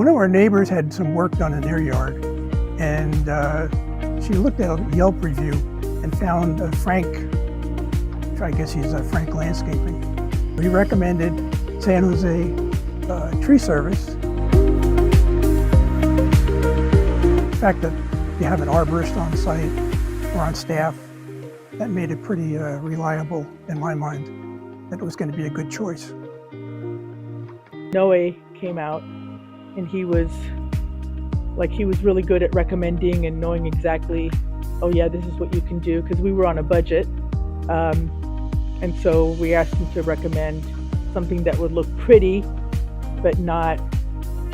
One of our neighbors had some work done in their yard, and she looked at a Yelp review and found Frank, I guess he's Frank Landscaping. We recommended San Jose Tree Service. The fact that you have an arborist on site or on staff, that made it pretty reliable in my mind that it was going to be a good choice. Noe came out and he was really good at recommending and knowing exactly, oh yeah, this is what you can do, because we were on a budget. And so we asked him to recommend something that would look pretty, but not,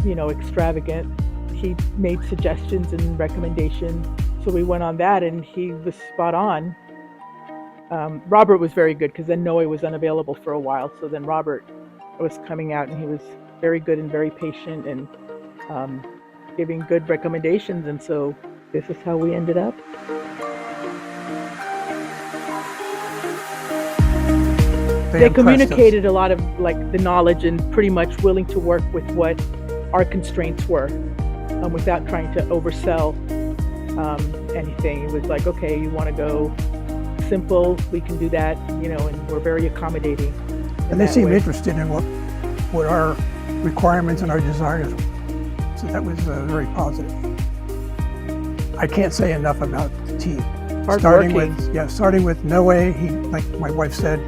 extravagant. He made suggestions and recommendations. So we went on that and he was spot on. Robert was very good because then Noe was unavailable for a while. So then Robert was coming out and he was very good and very patient and giving good recommendations. And so this is how we ended up. They communicated a lot of the knowledge and pretty much willing to work with what our constraints were without trying to oversell anything. It was like, okay, you want to go simple, we can do that, and we're very accommodating. And they seemed interested in what our requirements and our desires were. So that was very positive. I can't say enough about the team. Starting with Noe, he, like my wife said,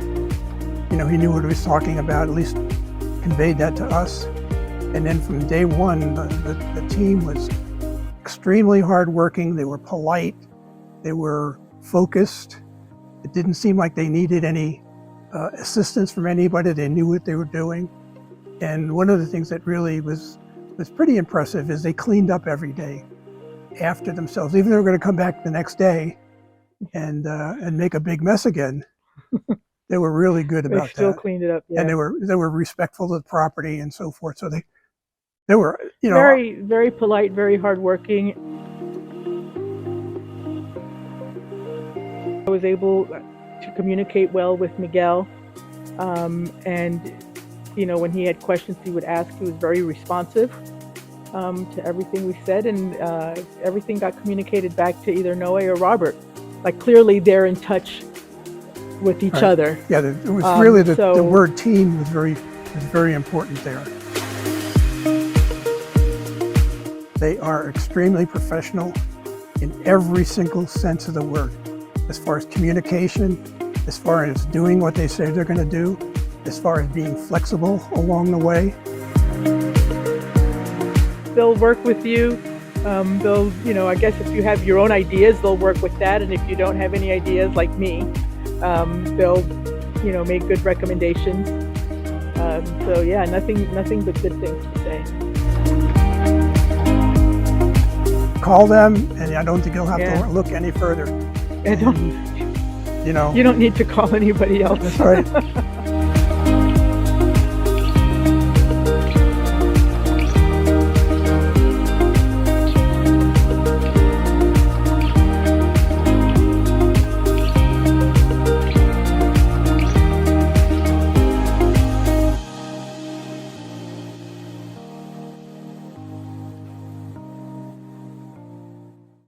he knew what he was talking about, at least conveyed that to us. And then from day one, the team was extremely hardworking. They were polite. They were focused. It didn't seem like they needed any assistance from anybody. They knew what they were doing. And one of the things that really was pretty impressive is they cleaned up every day after themselves. Even though they were going to come back the next day and make a big mess again. They were really good about that. They still cleaned it up, yeah. And they were respectful of the property and so forth. So they were, very, very polite, very hardworking. I was able to communicate well with Miguel, and when he had questions he would ask. He was very responsive to everything we said, and everything got communicated back to either Noe or Robert. Clearly they're in touch with each other. Yeah, it was really the word team was very important there. They are extremely professional in every single sense of the word, as far as communication, as far as doing what they say they're going to do, as far as being flexible along the way. They'll work with you. They'll, I guess if you have your own ideas, they'll work with that. And if you don't have any ideas like me, they'll, make good recommendations. So yeah, nothing but good things to say. Call them, and I don't think you'll have to look any further. You don't need to call anybody else. That's right.